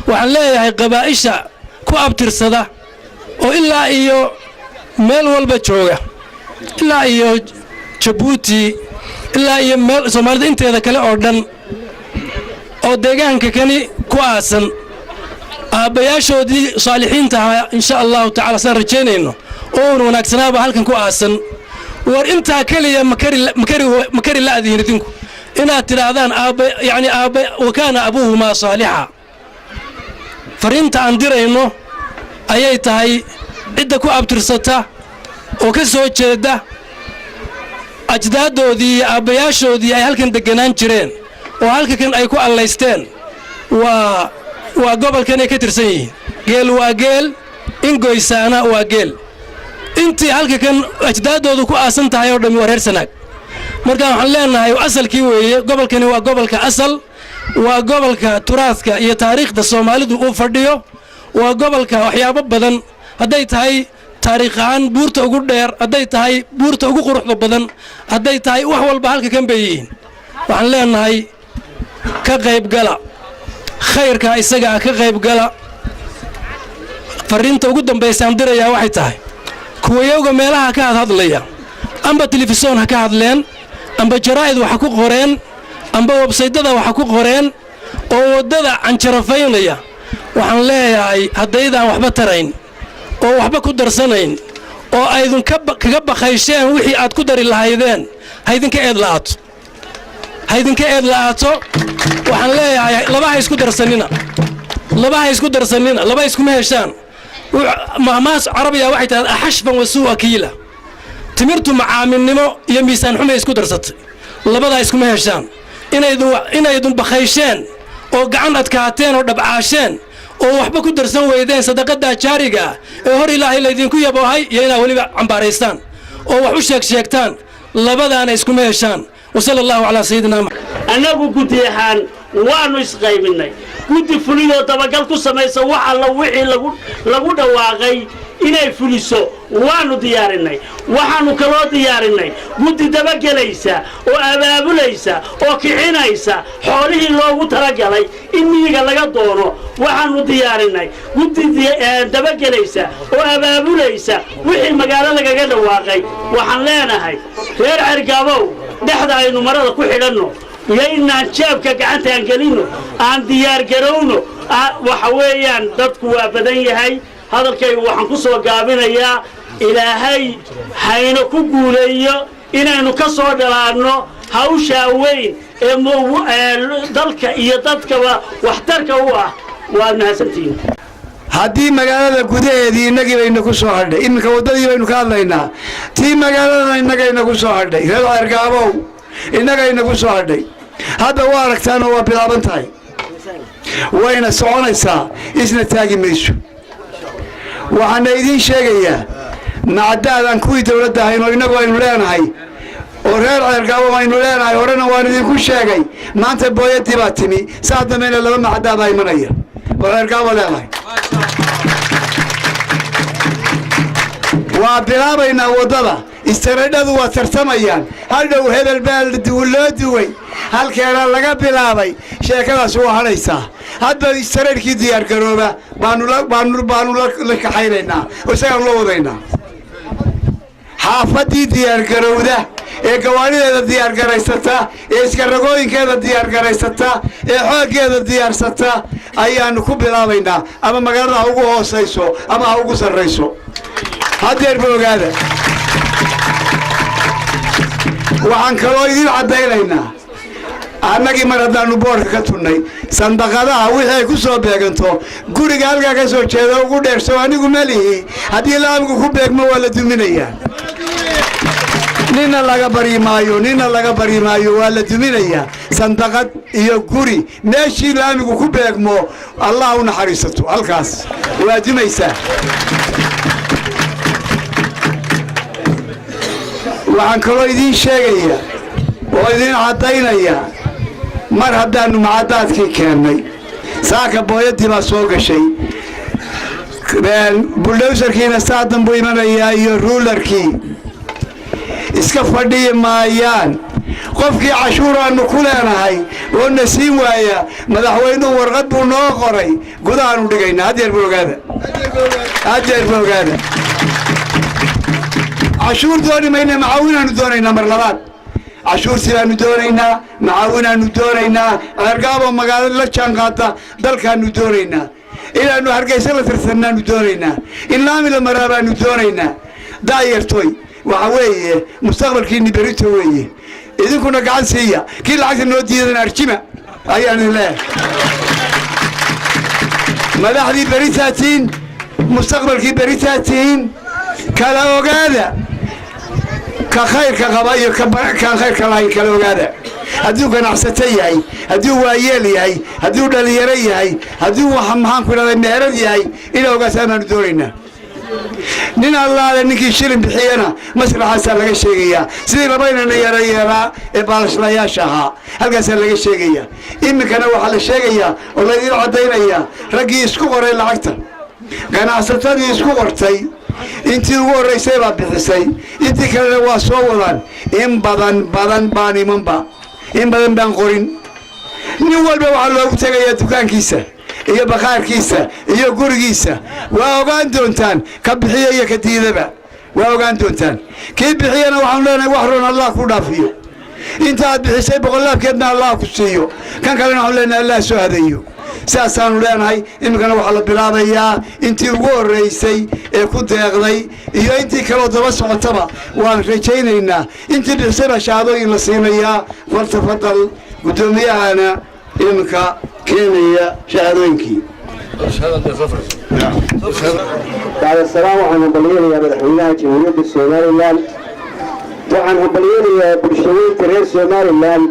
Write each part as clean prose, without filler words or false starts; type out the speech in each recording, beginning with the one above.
waxaan leeyahay qabaa'isha ku abtirsada oo ilaa iyo meel walba jooga ilaa iyo Jabuuti ilaa iyo meel Soomaalida inteeda kale oo dhan oo deegaanka kani ku aasan aabayaashoodii saalixiinta ahaa insha Allah ta'ala san rajeynayno oo wanaagsanaaba halkan ku aasan war inta kaliya makari la adinidinku inaad tiraadaan aaba yani aaba wakana abuhuma saaliha farinta aan dirayno ayay tahay cidda ku abtirsata oo ka soo jeeda ajdaaddoodii aabayaashoodii ay halkan deganaan jireen oo halkan ay ku allaysteen waa gobolkan ay ka tirsan yihiin geel waa geel ingoysaana waa geel intii halkan ajdaadoodu ku aasan tahay oo dhammi wareer sanaag marka waxaan leenahay asalkii weeye gobolkani waa gobolka asal waa gobolka turaadka iyo taariikhda Soomaalidu uu fadhiyo waa gobolka waxyaabo badan haday tahay taariikhan buurta ugu dheer haday tahay buurta ugu quruxda badan haday tahay wax walba halkan beeyeen waxaan leenahay ka qayb gala khayrka isaga ka qayb gala farinta ugu dambaysan diraya waxay tahay kuwayowga meelaha ka hadlaya amba telefisyon ha ka hadleen amba jaraa'id waxa ku qoreen amba website-da waxa ku qoreen oo wadada canjarafaynaya waxaan leeyahay haddaydan waxba tarayn oo waxba ku darsanayn oo aydun kaga baqaysheen wixii aad ku dari lahaydeen haydinka eed la'aato waxaan leeyahay labaha isku darsanina laba isku heshaan maamaas carabiga waxay tahay ahashban wasuu akiila timirtu macaamilnimo iyo miisaan xumo isku darsatay labada isku heshaan inaydun baqaysheen oo gacan adkaateen oo dhabcaasheen oo waxba ku darsan weydeen sadaqada jaariga ee hor Ilaahay leedinku yabohay iyana waliba cambaaraystaan oo wax u sheegtaan labadaana isku heshaan وصلى الله على سيدنا محمد anagu gudiyahan waanu isqaybinay gudi fuliyo dabagal ku sameeyay waxa la wixii lagu dhawaaqay inay fuliso waanu diyaarinay waxaanu kala diyaarinay gudi dabagelaysa oo abaabulaysa oo kicinaysa xoolihii loogu talagalay in miyiga laga doono waxaanu diyaarinay gudi dabagelaysa oo abaabulaysa wixii magaalada laga dhawaaqay waxaan leenahay reer Cergaabo dhaxda aynu marada ku xidhanno yaynaan jeebka gacanta aan gelino aan diyaar garowno waxa weeyaan dadku waa badan yahay hadalkaygu waxaan ku soo gaabinayaa ilaahay hayna ku guuleeyo inaynu ka soo dhalaano hawsha weyn ee dalka iyo dadkaba waxtarka u ah waa mahadsantiin haddii magaalada gudaheedii inagii bayna ku soo hadhay iminka wadadii baynu ka hadlaynaa tii magaalada inagayna ku soo hadhay reer Cergaabow inagayna ku soo hadhay hadda waa aragtaan oo waa bilaaban tahay wayna soconaysaa isna taagi mayso waxaan idin sheegayaa macdaadan kuwii dawladda ahayno inagu aynu leenahay oo reer Cergaabow aynu leenahay horena waan idinku sheegay maanta booyadii baa timi saadameyna laba macdaad ay imanaya oo Cergaabow leenahay waa bilaabayna wadada istareedadu waa tartamayaan hadhow hebel baa loo duway halkeena laga bilaabay sheekadaas waa halaysaa hadba istareedkii diyaar garooba baanu la kaxaynaynaa oo isagaan loo wadaynaa xaafadii diyaar garowda ee gawaarideeda diyaar garaysata ee iskaragooyinkeeda diyaar garaysata ee xooggeeda diyaarsata ayaanu ku bilaabaynaa ama magaalada ha ugu hoosayso ama ha ugu sarrayso hadeer boogaada waxaan kaloo idin cadaynaynaa annagii mar haddaanu boorka ka tunnay sandaqadaha wixii ay ku soo beeganto guriga halkaa ka soo jeeda ugu dheerso anigu malihi haddii laamigu ku beegmo waa la duminayaa nina laga bari maayo waa la duminayaa sandaqad iyo guri meeshii laamigu ku beegmo allah u naxariisato halkaas waa dumaysaa waxaan kaloo idin sheegayaa oo idin cadaynayaa mar haddaanu macadaadkii keennay saaka booyadii baa soo gashay buldowsarkiina saadan buu imanayaa iyo ruularkii iska fadhiyi maayaan qofkii cashuur aanu ku leenahay oo na siin waaya madaxweynuhu warqad buu noo qoray gudahaanu dhigaynaa haddeer buu ogaada cashuur dooni mayna macaawinaanu doonaynaa mar labaad cashuurtibaanu doonaynaa macaawinaanu doonaynaa ceergaabo magaalada la jaanqaata dalkaanu doonaynaa inaannu hargeysa la tirsannaanu doonaynaa in laami la maraabaanu doonaynaa daayartoy waxa weeye mustaqbalkiinni berito weeye idinkuna gacan siiya kii lacagta noo diidan arjima ayaan idin leeyahay madaxdii beritaatiin mustaqbalkii beritaatiin kala ogaada ka khayrka qaba iyo kaan khayrka lahayn kala ogaada hadduu ganacsato yahay hadduu waayeel yahay hadduu dhalinyaro yahay hadduu maxaanku idhahday meherad yahay ina ogaataanaanu doonaynaa nin allaale ninkii shilin bixiyana masraxaasaa laga sheegayaa sidii labaynana yarayeelaa ee baalashlayaasha ahaa halkaasaa laga sheegayaa iminkana waxaa la sheegayaa oo laydiin caddaynayaa raggii isku qoray lacagta ganacsatadii isku qortay intii ugu horraysay baa bixisay intii kalena waa soo wadaan in badan baan imanba in badan baan qorin nin walba waxaa loogu tegayaa dukaankiisa iyo bakhaarkiisa iyo gurigiisa waa ogaan doontaan ka bixiya iyo ka diidaba waa ogaan doontaan kii bixiyana waxaanu leenahay wax roon allah ku dhaafiyo inta aad bixisay boqolaabkeedna allah ku siiyo kan kalena waxaanu leenahay allah soo hadeeyo sidaasaanu leenahay iminkana waxaa la bilaabayaa intii ugu horraysay ee ku deeqday iyo intii kaloo daba socotaba waan rajaynaynaa intii bixisayba shahaadooyin la siinayaa faltafadal guddoomiyahana iminka keenaya shahaadooyinkii بعد السلام waxaan hambalyeynaya madaxweynaha jamhuuriyadda Soomaaliland waxaan hambalyeynaya bulshooyinka reer Soomaaliland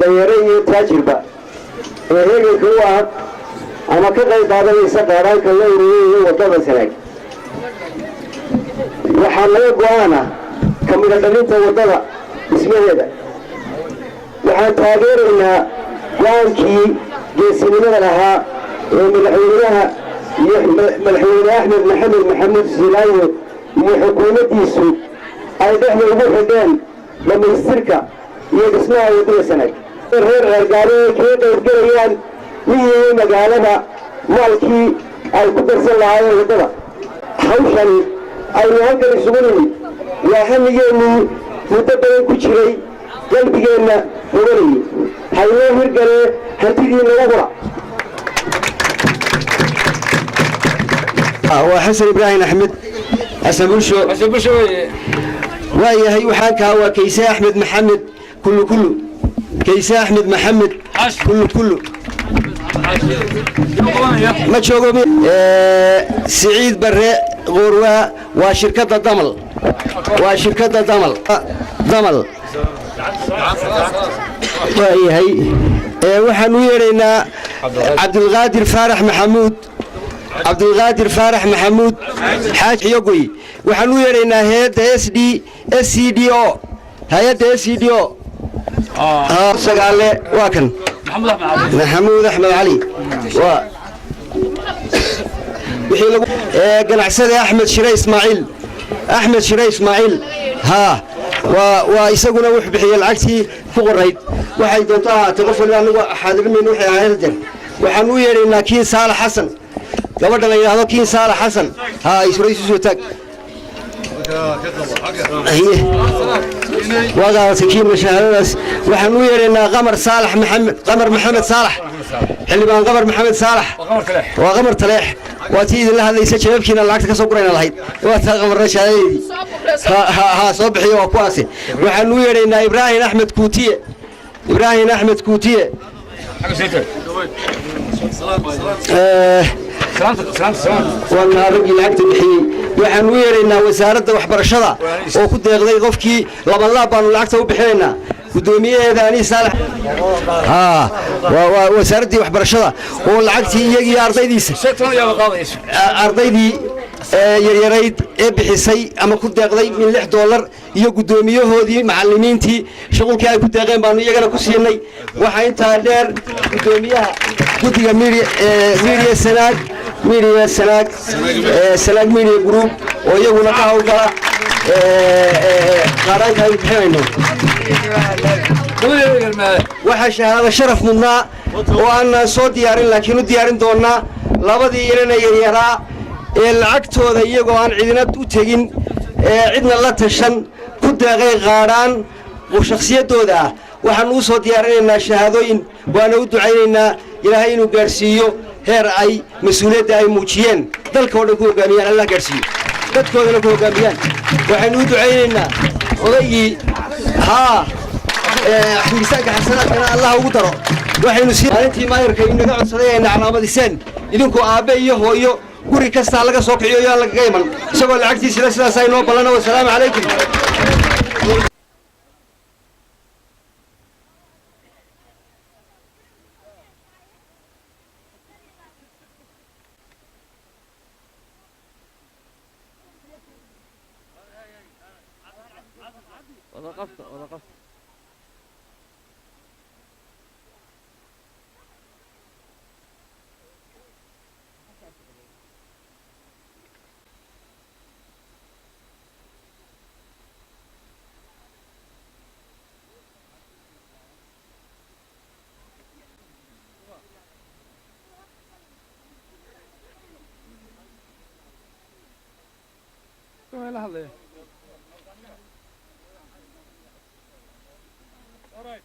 dayare iyo taajirba ee heeganka u ah ama ka qayb qaadanaysa qaranka la ururiyay wadada Sanaag waxaan laga go'aana kamid dhalinta wadada dhismaheeda waxaan taageeraynaa go'aankii geesinimada lahaa ee madaxweynaha madaxweyne Axmed Maxamed Maxamuud Silaayo iyo xukuumaddiisu ay dhexda ugu xidheen dhamaystirka iyo dhismaha wadada Sanaag reer Ceergaabo ay kaga qaybgalayaan miyay magaalada maalkii ay ku darsan lahaayeen wadada hawshan aynu halkan isugu nimid waa hamigeennii muddo badan ku jiray qalbigeenna foganayay haynoo hirgalee hantidiina ugura وحسن إبراهيم أحمد حسن بلشو وياهي وحانكا وكيسا أحمد محمد كله كيسا أحمد محمد كله ما تشوقوا سعيد بري غوروا وشركة الضمل ضمل وياهي وحنويرنا عبد القادر فارح محمود حاج يقوي وحنو يرينا هيدا SCDO هيدا SCDO سقالي واكن محمود أحمد علي قناعسد أحمد شري إسماعيل ها ويسقنا وح بحي العكسي فوق الريد وحي دوطاها تغفل لأنه حاضر من وحي هيدا وحنو يرينا كين صالح حسن gabadha la yiraahdo kiin Saalax Xasan isoo tag wada sakiin shahaadadas waxaan u yeereynaa qamar maxamed saalax xilibaan qamar maxamed saalax waa qamar taleex waa tii la hadlaysa jababkiina lacagta ka soo gurayna lahayd waa taa qamar shahaadadii soo bixiyo waa kuwaasi waxaan u yeereynaa Ibrahim Axmed Kuutiye وانا رجل لعقت بحي waxaan u yeereynaa wasaaradda waxbarashada oo ku deeqday qofkii laban lacagta u bixinayna gudoomiyaheeda ani Saalax wasaaradda waxbarashada oo lacagtii iyagii ardaydii yaryarayd ee bixisay ama ku deeqday min $6 iyo gudoomiyahoodii macallimiintii shaqulkii ay ku deeqeen baan iyagana ku siinay waxa inta dheer gudoomiyaha guddiga media Sanaag Media Group oo iyaguna ka hawlgala qaaraanka aynu bixinayno waxaa shahaado sharaf mudnaa oo aanaan soo diyaarin laakiin u diyaarin doonnaa labadii ilana yaryaraa ee lacagtooda iyagoo aan cidina u tegin cidna la tashan ku deeqay qaadhaan oo shakhsiyaddooda ah waxaannu u soo diyaarinaynaa shahaadooyin waana u ducaynaynaa ilaahay inuu gaadhsiiyo heer ay mas-uuliyadda ay muujiyeen dalka oo dhan ku hoggaamiyaan allah gaadhsiiyo dadkoodana ku hoggaamiyaan waxaynu u ducaynaynaa odaygii miisaanka xasanaadkana allah ugu daro waxaynu maalintii maayarka inaga codsaday ayna calaamadiseen idinkoo aabbe iyo hooyo guri kastaa laga soo kiciyo yaan lagaga iman isagoo lacagtiisila sidaas ay noo ballana wasalaamu calaykum All right.